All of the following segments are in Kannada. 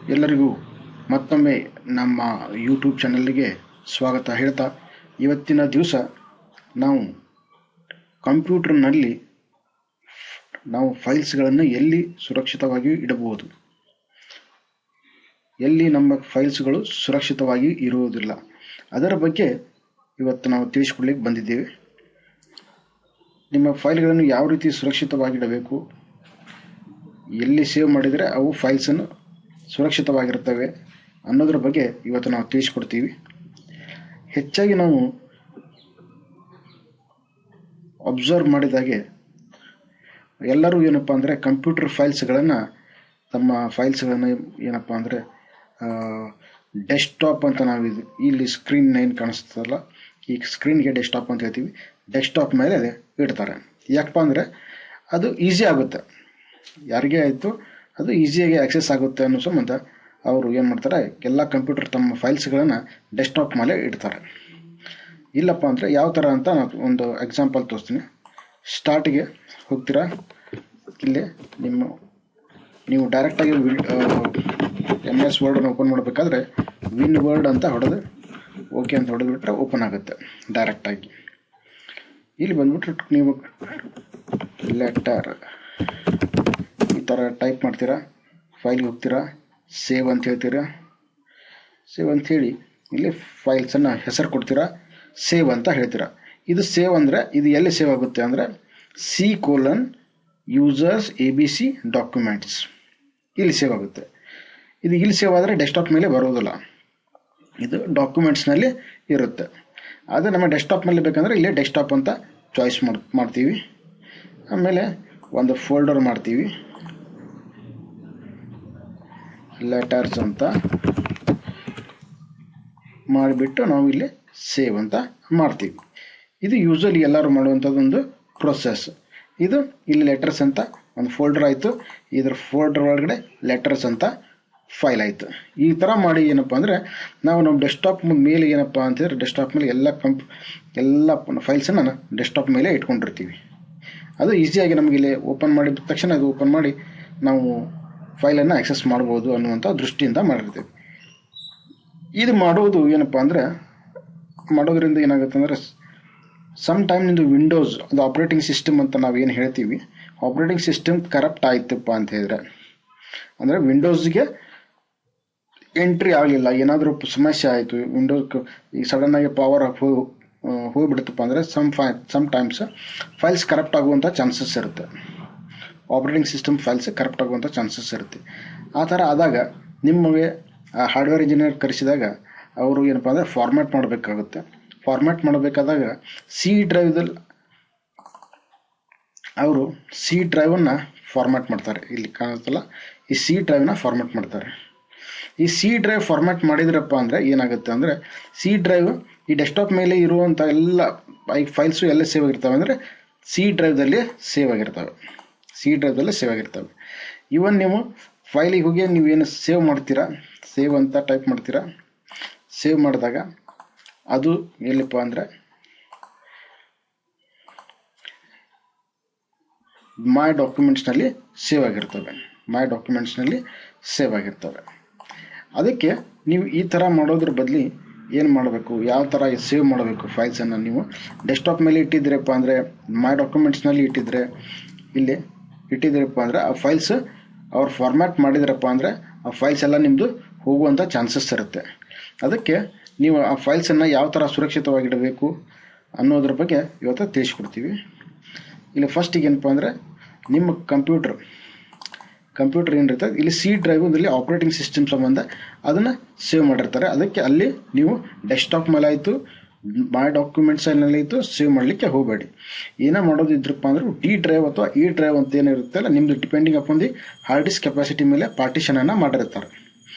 ಎಲ್ಲರಿಗೂ ಮತ್ತೊಮ್ಮೆ ನಮ್ಮ ಯೂಟ್ಯೂಬ್ ಚಾನಲ್ಗೆ ಸ್ವಾಗತ ಹೇಳ್ತಾ, ಇವತ್ತಿನ ದಿವಸ ನಾವು ಕಂಪ್ಯೂಟರ್ನಲ್ಲಿ ನಾವು ಫೈಲ್ಸ್ಗಳನ್ನು ಎಲ್ಲಿ ಸುರಕ್ಷಿತವಾಗಿ ಇಡಬಹುದು, ಎಲ್ಲಿ ನಮ್ಮ ಫೈಲ್ಸ್ಗಳು ಸುರಕ್ಷಿತವಾಗಿ ಇರುವುದಿಲ್ಲ, ಅದರ ಬಗ್ಗೆ ಇವತ್ತು ನಾವು ತಿಳಿಸಿಕೊಳ್ಳಲಿಕ್ಕೆ ಬಂದಿದ್ದೇವೆ. ನಿಮ್ಮ ಫೈಲ್ಗಳನ್ನು ಯಾವ ರೀತಿ ಸುರಕ್ಷಿತವಾಗಿಡಬೇಕು, ಎಲ್ಲಿ ಸೇವ್ ಮಾಡಿದರೆ ಅವು ಫೈಲ್ಸನ್ನು ಸುರಕ್ಷಿತವಾಗಿರುತ್ತವೆ ಅನ್ನೋದ್ರ ಬಗ್ಗೆ ಇವತ್ತು ನಾವು ತಿಳಿಸ್ಕೊಡ್ತೀವಿ. ಹೆಚ್ಚಾಗಿ ನಾವು ಅಬ್ಸರ್ವ್ ಮಾಡಿದಾಗೆ ಎಲ್ಲರೂ ಏನಪ್ಪ ಅಂದರೆ ಕಂಪ್ಯೂಟರ್ ಫೈಲ್ಸ್ಗಳನ್ನು ತಮ್ಮ ಫೈಲ್ಸ್ಗಳನ್ನು ಏನಪ್ಪ ಅಂದರೆ ಡೆಸ್ಕ್ಟಾಪ್ ಅಂತ ನಾವು ಇಲ್ಲಿ ಸ್ಕ್ರೀನ್ ಏನು ಕಾಣಿಸ್ತದಲ್ಲ, ಈ ಸ್ಕ್ರೀನ್ಗೆ ಡೆಸ್ಕ್ಟಾಪ್ ಅಂತ ಹೇಳ್ತೀವಿ. ಡೆಸ್ಕ್ಟಾಪ್ ಮೇಲೆ ಇಡ್ತಾರೆ. ಯಾಕಪ್ಪ ಅಂದರೆ ಅದು ಈಸಿ ಆಗುತ್ತೆ, ಯಾರಿಗೇ ಆಯಿತು ಅದು ಈಸಿಯಾಗಿ ಆಕ್ಸೆಸ್ ಆಗುತ್ತೆ ಅನ್ನೋ ಸಂಬಂಧ ಅವರು ಏನು ಮಾಡ್ತಾರೆ, ಎಲ್ಲ ಕಂಪ್ಯೂಟರ್ ತಮ್ಮ ಫೈಲ್ಸ್ಗಳನ್ನು ಡೆಸ್ಕ್ಟಾಪ್ ಮೇಲೆ ಇಡ್ತಾರೆ. ಇಲ್ಲಪ್ಪ ಅಂದರೆ ಯಾವ ಥರ ಅಂತ ನಾನು ಒಂದು ಎಕ್ಸಾಂಪಲ್ ತೋರಿಸ್ತೀನಿ. ಸ್ಟಾರ್ಟಿಗೆ ಹೋಗ್ತೀರಾ, ಇಲ್ಲಿ ನೀವು ಡೈರೆಕ್ಟಾಗಿ MS ವರ್ಡನ್ನು ಓಪನ್ ಮಾಡಬೇಕಾದ್ರೆ ವಿನ್ ವರ್ಡ್ ಅಂತ ಹೊಡೆದು ಓಕೆ ಅಂತ ಹೊಡೆದ್ಬಿಟ್ರೆ ಓಪನ್ ಆಗುತ್ತೆ ಡೈರೆಕ್ಟಾಗಿ. ಇಲ್ಲಿ ಬಂದ್ಬಿಟ್ರೆ ನೀವು ಲೆಟರ್ ಈ ಥರ ಟೈಪ್ ಮಾಡ್ತೀರಾ, ಫೈಲ್ಗೆ ಹೋಗ್ತೀರಾ, ಸೇವ್ ಅಂತ ಹೇಳ್ತೀರಾ. ಸೇವ್ ಅಂಥೇಳಿ ಇಲ್ಲಿ ಫೈಲ್ಸನ್ನು ಹೆಸರು ಕೊಡ್ತೀರಾ, ಸೇವ್ ಅಂತ ಹೇಳ್ತೀರಾ. ಇದು ಸೇವ್ ಅಂದರೆ ಇದು ಎಲ್ಲಿ ಸೇವ್ ಆಗುತ್ತೆ ಅಂದರೆ C:\users ABC documents ಇಲ್ಲಿ ಸೇವ್ ಆಗುತ್ತೆ. ಇದು ಇಲ್ಲಿ ಸೇವ್ ಆದರೆ ಡೆಸ್ಕ್ಟಾಪ್ ಮೇಲೆ ಬರೋದಿಲ್ಲ, ಇದು ಡಾಕ್ಯುಮೆಂಟ್ಸ್ನಲ್ಲಿ ಇರುತ್ತೆ. ಆದರೆ ನಮ್ಮ ಡೆಸ್ಕ್ಟಾಪ್ ಮೇಲೆ ಬೇಕಂದರೆ ಇಲ್ಲೇ ಡೆಸ್ಕ್ಟಾಪ್ ಅಂತ ಚಾಯ್ಸ್ ಮಾಡ್ತೀವಿ. ಆಮೇಲೆ ಒಂದು ಫೋಲ್ಡರ್ ಮಾಡ್ತೀವಿ, ಲೆಟರ್ಸ್ ಅಂತ ಮಾಡಿಬಿಟ್ಟು ನಾವು ಇಲ್ಲಿ ಸೇವ್ ಅಂತ ಮಾಡ್ತೀವಿ. ಇದು ಯೂಶಲಿ ಎಲ್ಲರೂ ಮಾಡುವಂಥದ್ದೊಂದು ಪ್ರೊಸೆಸ್. ಇದು ಇಲ್ಲಿ ಲೆಟರ್ಸ್ ಅಂತ ಒಂದು ಫೋಲ್ಡರ್ ಆಯಿತು, ಇದರ ಫೋಲ್ಡರ್ ಒಳಗಡೆ ಲೆಟರ್ಸ್ ಅಂತ ಫೈಲ್ ಆಯಿತು. ಈ ಥರ ಮಾಡಿ ಏನಪ್ಪ ಅಂದರೆ ನಾವು ನಮ್ಮ ಡೆಸ್ಕ್ಟಾಪ್ ಮೇಲೆ ಏನಪ್ಪ ಅಂತಂದರೆ ಡೆಸ್ಕ್ಟಾಪ್ ಮೇಲೆ ಎಲ್ಲ ಫೈಲ್ಸನ್ನು ಡೆಸ್ಕ್ಟಾಪ್ ಮೇಲೆ ಇಟ್ಕೊಂಡಿರ್ತೀವಿ. ಅದು ಈಸಿಯಾಗಿ ನಮಗೆ ಇಲ್ಲಿ ಓಪನ್ ಮಾಡಿದ ತಕ್ಷಣ ಅದು ಓಪನ್ ಮಾಡಿ ನಾವು ಫೈಲನ್ನು ಆಕ್ಸೆಸ್ ಮಾಡ್ಬೋದು ಅನ್ನುವಂಥ ದೃಷ್ಟಿಯಿಂದ ಮಾಡಿರ್ತೀವಿ. ಇದು ಮಾಡೋದು ಏನಪ್ಪ ಅಂದರೆ ಮಾಡೋದ್ರಿಂದ ಏನಾಗುತ್ತೆ ಅಂದರೆ ಸಮ್ ಟೈಮ್ ನಿಮ್ಮದು ವಿಂಡೋಸ್ ಅದು ಆಪ್ರೇಟಿಂಗ್ ಸಿಸ್ಟಮ್ ಅಂತ ನಾವು ಏನು ಹೇಳ್ತೀವಿ, ಆಪ್ರೇಟಿಂಗ್ ಸಿಸ್ಟಮ್ ಕರಪ್ಟ್ ಆಯ್ತಪ್ಪ ಅಂತ ಹೇಳಿದ್ರೆ, ಅಂದರೆ ವಿಂಡೋಸ್ಗೆ ಎಂಟ್ರಿ ಆಗಲಿಲ್ಲ, ಏನಾದರೂ ಸಮಸ್ಯೆ ಆಯಿತು, ವಿಂಡೋಸ್ ಈಗ ಸಡನ್ನಾಗಿ ಪವರ್ ಹೋಗಿಬಿಡುತ್ತಪ್ಪ ಅಂದರೆ ಸಮ್ ಟೈಮ್ಸ್ ಫೈಲ್ಸ್ ಕರಪ್ಟ್ ಆಗುವಂಥ ಚಾನ್ಸಸ್ ಇರುತ್ತೆ, ಆಪ್ರೇಟಿಂಗ್ ಸಿಸ್ಟಮ್ ಫೈಲ್ಸ್ ಕರಪ್ಟ್ ಆಗುವಂಥ ಚಾನ್ಸಸ್ ಇರುತ್ತೆ. ಆ ಥರ ಆದಾಗ ನಿಮಗೆ ಹಾರ್ಡ್ವೇರ್ ಇಂಜಿನಿಯರ್ ಕರೆಸಿದಾಗ ಅವರು ಏನಪ್ಪ ಅಂದರೆ ಫಾರ್ಮ್ಯಾಟ್ ಮಾಡಬೇಕಾಗುತ್ತೆ. ಫಾರ್ಮ್ಯಾಟ್ ಮಾಡಬೇಕಾದಾಗ ಅವರು ಸಿ ಡ್ರೈವನ್ನು ಫಾರ್ಮ್ಯಾಟ್ ಮಾಡ್ತಾರೆ. ಇಲ್ಲಿ ಕಾಣುತ್ತಲ್ಲ, ಈ ಸಿ ಡ್ರೈವ್ನ ಫಾರ್ಮ್ಯಾಟ್ ಮಾಡ್ತಾರೆ. ಈ ಸಿ ಡ್ರೈವ್ ಫಾರ್ಮ್ಯಾಟ್ ಮಾಡಿದ್ರಪ್ಪ ಅಂದರೆ ಏನಾಗುತ್ತೆ ಅಂದರೆ ಸಿ ಡ್ರೈವ್ ಈ ಡೆಸ್ಕ್ಟಾಪ್ ಮೇಲೆ ಇರುವಂಥ ಎಲ್ಲ ಫೈಲ್ಸು ಎಲ್ಲ ಸೇವ್ ಆಗಿರ್ತವೆ, ಅಂದರೆ ಸಿ ಡ್ರೈವ್ದಲ್ಲಿ ಸೇವ್ ಆಗಿರ್ತವೆ. ಇವನ್ ನೀವು ಫೈಲಿಗೆ ಹೋಗಿ ನೀವೇನು ಸೇವ್ ಮಾಡ್ತೀರಾ, ಸೇವ್ ಅಂತ ಟೈಪ್ ಮಾಡ್ತೀರಾ. ಸೇವ್ ಮಾಡಿದಾಗ ಅದು ಎಲ್ಲಿಪ್ಪ ಅಂದರೆ ಮೈ ಡಾಕ್ಯುಮೆಂಟ್ಸ್ನಲ್ಲಿ ಸೇವ್ ಆಗಿರ್ತವೆ. ಅದಕ್ಕೆ ನೀವು ಈ ಥರ ಮಾಡೋದ್ರ ಬದಲಿ ಏನು ಮಾಡಬೇಕು, ಯಾವ ಥರ ಸೇವ್ ಮಾಡಬೇಕು ಫೈಲ್ಸನ್ನು, ನೀವು ಡೆಸ್ಕ್ಟಾಪ್ ಮೇಲೆ ಇಟ್ಟಿದ್ದೀರಪ್ಪ ಅಂದರೆ ಮೈ ಡಾಕ್ಯುಮೆಂಟ್ಸ್ನಲ್ಲಿ ಇಟ್ಟಿದ್ದೀರಪ್ಪ ಅಂದರೆ ಆ ಫೈಲ್ಸ್ ಅವ್ರು ಫಾರ್ಮ್ಯಾಟ್ ಮಾಡಿದ್ರಪ್ಪ ಅಂದರೆ ಆ ಫೈಲ್ಸ್ ಎಲ್ಲ ನಿಮ್ಮದು ಹೋಗುವಂಥ ಚಾನ್ಸಸ್ ಇರುತ್ತೆ. ಅದಕ್ಕೆ ನೀವು ಆ ಫೈಲ್ಸನ್ನು ಯಾವ ಥರ ಸುರಕ್ಷಿತವಾಗಿಡಬೇಕು ಅನ್ನೋದ್ರ ಬಗ್ಗೆ ಇವತ್ತು ತಿಳಿಸ್ಕೊಡ್ತೀವಿ. ಇಲ್ಲಿ ಫಸ್ಟಿಗೆ ಏನಪ್ಪ ಅಂದರೆ ನಿಮ್ಮ ಕಂಪ್ಯೂಟರ್ ಏನಿರುತ್ತೆ ಇಲ್ಲಿ ಸಿ ಡ್ರೈವ್ ಇಲ್ಲಿ ಆಪ್ರೇಟಿಂಗ್ ಸಿಸ್ಟಮ್ ಸಂಬಂಧ ಅದನ್ನು ಸೇವ್ ಮಾಡಿರ್ತಾರೆ. ಅದಕ್ಕೆ ಅಲ್ಲಿ ನೀವು ಡೆಸ್ಕ್ಟಾಪ್ ಮೇಲೆ ಆಯಿತು, ಮೈ ಡಾಕ್ಯುಮೆಂಟ್ಸ್ನಲ್ಲಾಯಿತು ಸೇವ್ ಮಾಡಲಿಕ್ಕೆ ಹೋಗಬೇಡಿ. ಏನೋ ಮಾಡೋದಿದ್ರಪ್ಪ ಅಂದ್ರೆ ಡಿ ಡ್ರೈವ್ ಅಥವಾ ಇ ಡ್ರೈವ್ ಅಂತ ಏನಿರುತ್ತೆ ಅಲ್ಲ, ನಿಮ್ಮದು depending upon the hard disk capacity ಮೇಲೆ ಪಾರ್ಟಿಷನನ್ನು ಮಾಡಿರ್ತಾರೆ.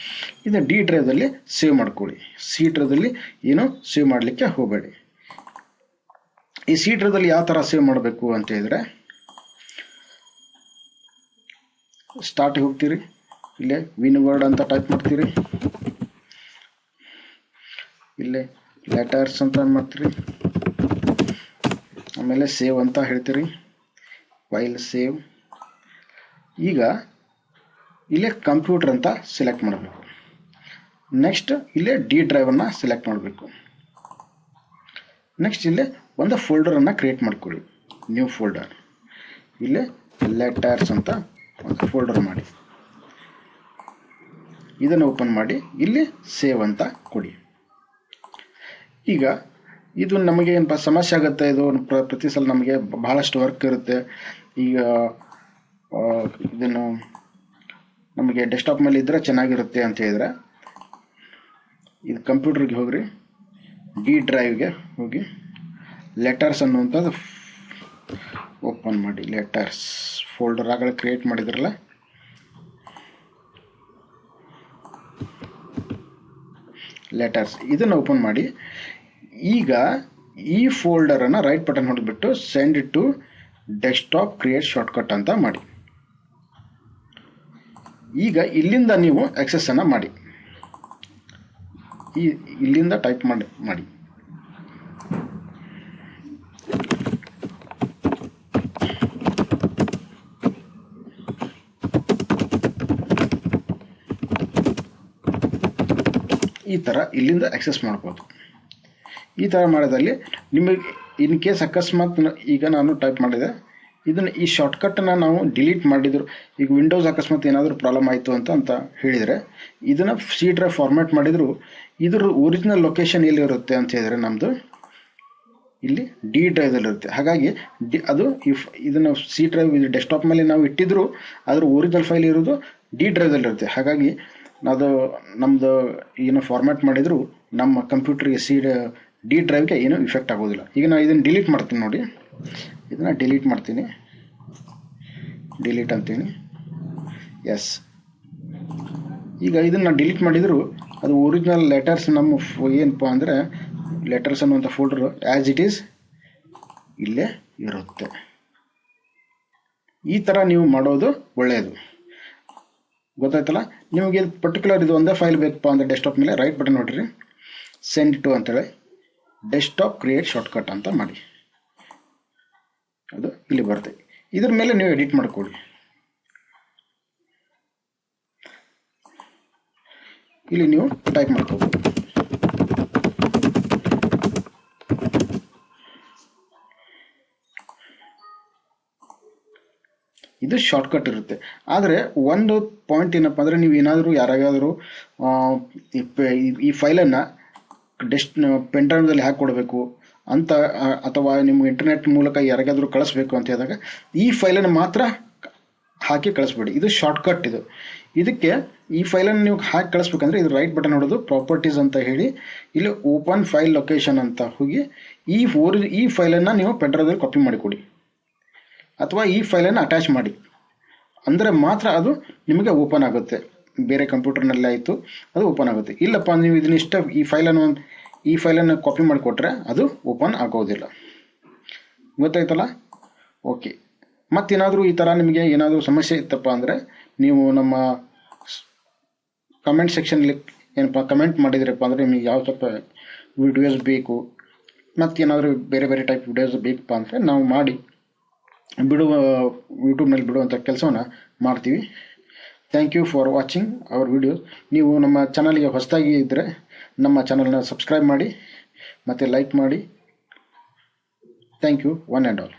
ಇದು ಡಿ ಡ್ರೈವ್ದಲ್ಲಿ ಸೇವ್ ಮಾಡ್ಕೊಳ್ಳಿ, ಸಿ ಡ್ರೈವ್ದಲ್ಲಿ ಏನೋ ಸೇವ್ ಮಾಡಲಿಕ್ಕೆ ಹೋಗಬೇಡಿ. ಈ ಸಿ ಡ್ರೈವ್ದಲ್ಲಿ ಯಾವ ಥರ ಸೇವ್ ಮಾಡಬೇಕು ಅಂತ ಹೇಳಿದ್ರೆ ಸ್ಟಾರ್ಟಿಗೆ ಹೋಗ್ತೀರಿ, ಇಲ್ಲೇ ವಿನ್ ವರ್ಡ್ ಅಂತ ಟೈಪ್ ಮಾಡ್ತೀರಿ, ಇಲ್ಲೇ ಲೆಟರ್ಸ್ ಅಂತ ಮಾಡ್ತೀರಿ, ಆಮೇಲೆ ಸೇವ್ ಅಂತ ಹೇಳ್ತೀರಿ, ಫೈಲ್ ಸೇವ್. ಈಗ ಇಲ್ಲೇ ಕಂಪ್ಯೂಟರ್ ಅಂತ ಸೆಲೆಕ್ಟ್ ಮಾಡಬೇಕು. ನೆಕ್ಸ್ಟ್ ಇಲ್ಲೇ ಡಿ ಡ್ರೈವನ್ನ ಸೆಲೆಕ್ಟ್ ಮಾಡಬೇಕು. ನೆಕ್ಸ್ಟ್ ಇಲ್ಲೇ ಒಂದು ಫೋಲ್ಡರನ್ನು ಕ್ರಿಯೇಟ್ ಮಾಡ್ಕೊಳ್ಳಿ. ನ್ಯೂ ಫೋಲ್ಡರ್, ಇಲ್ಲೇ ಲೆಟರ್ಸ್ ಅಂತ ಒಂದು ಫೋಲ್ಡರ್ ಮಾಡಿ, ಇದನ್ನು ಓಪನ್ ಮಾಡಿ ಇಲ್ಲಿ ಸೇವ್ ಅಂತ ಕೊಡಿ. ಈಗ ಇದು ನಮಗೆ ಏನಪ್ಪ ಸಮಸ್ಯೆ ಆಗುತ್ತೆ, ಇದು ಪ್ರತಿ ಸಲ ನಮಗೆ ಬಹಳಷ್ಟು ವರ್ಕ್ ಇರುತ್ತೆ. ಈಗ ಇದನ್ನು ನಮಗೆ ಡೆಸ್ಕ್ಟಾಪ್ ಮೇಲೆ ಇದ್ದರೆ ಚೆನ್ನಾಗಿರುತ್ತೆ ಅಂತ ಹೇಳಿದರೆ ಇದು ಕಂಪ್ಯೂಟರ್ಗೆ ಹೋಗ್ರಿ, ಡಿ ಡ್ರೈವ್ಗೆ ಹೋಗಿ ಲೆಟರ್ಸ್ ಅನ್ನುವಂಥದ್ದು ಓಪನ್ ಮಾಡಿ. ಲೆಟರ್ಸ್ ಫೋಲ್ಡರ್ ಆಗಲೇ ಕ್ರಿಯೇಟ್ ಮಾಡಿದ್ರಲ್ಲ, ಲೆಟರ್ಸ್ ಇದನ್ನು ಓಪನ್ ಮಾಡಿ. ಈಗ ಈ ಫೋಲ್ಡರನ್ನು ರೈಟ್ ಬಟನ್ ಹೊಡೆದ್ಬಿಟ್ಟು send to desktop create shortcut ಅಂತ ಮಾಡಿ. ಈಗ ಇಲ್ಲಿಂದ ನೀವು ಆಕ್ಸೆಸ್ಸನ್ನು ಮಾಡಿ, ಇಲ್ಲಿಂದ ಟೈಪ್ ಮಾಡಿ. ಈ ಥರ ಇಲ್ಲಿಂದ ಆಕ್ಸೆಸ್ ಮಾಡ್ಬೋದು. ಈ ಥರ ಮಾಡೋದಲ್ಲಿ ನಿಮಗೆ ಇನ್ ಕೇಸ್ ಅಕಸ್ಮಾತ್ ಈಗ ನಾನು ಟೈಪ್ ಮಾಡಿದೆ, ಇದನ್ನು ಈ ಶಾರ್ಟ್ಕಟ್ಟನ್ನು ನಾವು ಡಿಲೀಟ್ ಮಾಡಿದ್ರು, ಈಗ ವಿಂಡೋಸ್ ಅಕಸ್ಮಾತ್ ಏನಾದರೂ ಪ್ರಾಬ್ಲಮ್ ಆಯಿತು ಅಂತ ಹೇಳಿದರೆ ಇದನ್ನು ಸಿ ಡ್ರೈವ್ ಫಾರ್ಮ್ಯಾಟ್ ಮಾಡಿದ್ರು ಇದ್ರ ಒರಿಜಿನಲ್ ಲೊಕೇಶನ್ ಎಲ್ಲಿರುತ್ತೆ ಅಂತ ಹೇಳಿದರೆ ನಮ್ಮದು ಇಲ್ಲಿ ಡಿ ಡ್ರೈವ್ದಲ್ಲಿರುತ್ತೆ. ಹಾಗಾಗಿ ಅದು ಇದನ್ನು ಸಿ ಡ್ರೈವ್ ಇದು ಡೆಸ್ಕ್ಟಾಪ್ ಮೇಲೆ ನಾವು ಇಟ್ಟಿದ್ರು ಅದರ ಒರಿಜಿನಲ್ ಫೈಲ್ ಇರೋದು ಡಿ ಡ್ರೈವ್ದಲ್ಲಿರುತ್ತೆ. ಹಾಗಾಗಿ ಅದು ನಮ್ಮದು ಏನು ಫಾರ್ಮ್ಯಾಟ್ ಮಾಡಿದ್ರು ನಮ್ಮ ಕಂಪ್ಯೂಟರ್ಗೆ ಡಿ ಡ್ರೈವ್ಗೆ ಏನೂ ಇಫೆಕ್ಟ್ ಆಗೋದಿಲ್ಲ. ಈಗ ನಾನು ಇದನ್ನು ಡಿಲೀಟ್ ಮಾಡ್ತೀನಿ ನೋಡಿ, ಇದನ್ನು ಡಿಲೀಟ್ ಮಾಡ್ತೀನಿ, ಡಿಲೀಟ್ ಅಂತೀನಿ. ಎಸ್, ಈಗ ಇದನ್ನು ಡಿಲೀಟ್ ಮಾಡಿದರೂ ಅದು ಒರಿಜಿನಲ್ ಲೆಟರ್ಸ್ ನಮ್ಮ ಏನಪ್ಪ ಅಂದರೆ ಲೆಟರ್ಸ್ ಅನ್ನುವಂಥ ಫೋಲ್ಡರು ಆ್ಯಸ್ ಇಟ್ ಈಸ್ ಇಲ್ಲೇ ಇರುತ್ತೆ. ಈ ಥರ ನೀವು ಮಾಡೋದು ಒಳ್ಳೆಯದು, ಗೊತ್ತಾಯ್ತಲ್ಲ ನಿಮಗೆ. ಪರ್ಟಿಕ್ಯುಲರ್ ಇದು ಒಂದೇ ಫೈಲ್ ಬೇಕಪ್ಪ ಅಂದರೆ ಡೆಸ್ಕ್ಟಾಪ್ ಮೇಲೆ ರೈಟ್ ಬಟನ್ ನೋಡಿರಿ, ಸೆಂಡ್ ಟು ಅಂತೇಳಿ ಡೆಸ್ಕ್ಟಾಪ್ ಕ್ರಿಯೇಟ್ ಶಾರ್ಟ್ಕಟ್ ಅಂತ ಮಾಡಿ, ಅದು ಇಲ್ಲಿ ಬರುತ್ತೆ. ಇದ್ರ ಮೇಲೆ ನೀವು ಎಡಿಟ್ ಮಾಡ್ಕೊಳ್ಳಿ. ಇಲ್ಲಿ ನೀವು ಟೈಪ್ ಮಾಡ್ಕೋಬೋದು. ಇದು ಶಾರ್ಟ್ಕಟ್ ಇರುತ್ತೆ. ಆದರೆ ಒಂದು ಪಾಯಿಂಟ್ ಏನಪ್ಪ ಅಂದರೆ ನೀವು ಏನಾದರೂ ಯಾರಿಗಾದರೂ ಈ ಫೈಲನ್ನು ಪೆನ್ ಡ್ರೈವ್ದಲ್ಲಿ ಹಾಕಿ ಕೊಡಬೇಕು ಅಂತ, ಅಥವಾ ನಿಮ್ಮ ಇಂಟರ್ನೆಟ್ ಮೂಲಕ ಯಾರಿಗಾದರೂ ಕಳಿಸ್ಬೇಕು ಅಂತ ಹೇಳಿದಾಗ ಈ ಫೈಲನ್ನು ಮಾತ್ರ ಹಾಕಿ ಕಳಿಸ್ಬೇಡಿ. ಇದು ಶಾರ್ಟ್ಕಟ್. ಇದಕ್ಕೆ ಈ ಫೈಲನ್ನು ನೀವು ಹಾಕಿ ಕಳಿಸ್ಬೇಕಂದ್ರೆ ಇದು ರೈಟ್ ಬಟನ್ ಹೊಡೆದು ಪ್ರಾಪರ್ಟೀಸ್ ಅಂತ ಹೇಳಿ ಇಲ್ಲಿ ಓಪನ್ ಫೈಲ್ ಲೊಕೇಶನ್ ಅಂತ ಹೋಗಿ ಈ ಫೈಲನ್ನು ನೀವು ಪೆನ್ ಡ್ರೈವ್ದಲ್ಲಿ ಕಾಪಿ ಮಾಡಿಕೊಡಿ ಅಥವಾ ಈ ಫೈಲನ್ನು ಅಟ್ಯಾಚ್ ಮಾಡಿ, ಅಂದರೆ ಮಾತ್ರ ಅದು ನಿಮಗೆ ಓಪನ್ ಆಗುತ್ತೆ. ಬೇರೆ ಕಂಪ್ಯೂಟರ್ನಲ್ಲಿ ಆಯಿತು ಅದು ಓಪನ್ ಆಗುತ್ತೆ. ಇಲ್ಲಪ್ಪ ನೀವು ಇದನ್ನಿಷ್ಟ ಈ ಫೈಲನ್ನು ಕಾಪಿ ಮಾಡಿಕೊಟ್ರೆ ಅದು ಓಪನ್ ಆಗೋದಿಲ್ಲ. ಗೊತ್ತಾಯ್ತಲ್ಲ? ಓಕೆ. ಮತ್ತೇನಾದರೂ ಈ ಥರ ನಿಮಗೆ ಏನಾದರೂ ಸಮಸ್ಯೆ ಇತ್ತಪ್ಪ ಅಂದರೆ ನೀವು ನಮ್ಮ ಕಮೆಂಟ್ ಸೆಕ್ಷನಲ್ಲಿ ಏನಪ್ಪ ಕಮೆಂಟ್ ಮಾಡಿದ್ರಪ್ಪ ಅಂದರೆ ನಿಮಗೆ ಯಾವ ಸ್ವಲ್ಪ ವಿಡಿಯೋಸ್ ಬೇಕು, ಮತ್ತೇನಾದರೂ ಬೇರೆ ಬೇರೆ ಟೈಪ್ ವಿಡಿಯೋಸ್ ಬೇಕಪ್ಪ ಅಂದರೆ ನಾವು ಮಾಡಿ ಯೂಟ್ಯೂಬ್ನಲ್ಲಿ ಬಿಡುವಂಥ ಕೆಲಸವನ್ನು ಮಾಡ್ತೀವಿ. Thank you for watching our videos. ನೀವು ನಮ್ಮ ಚಾನಲ್ಗೆ ಹೊಸದಾಗಿ ಇದ್ದರೆ ನಮ್ಮ ಚಾನಲ್ನ ಸಬ್ಸ್ಕ್ರೈಬ್ ಮಾಡಿ ಮತ್ತು ಲೈಕ್ ಮಾಡಿ. Thank you one and all.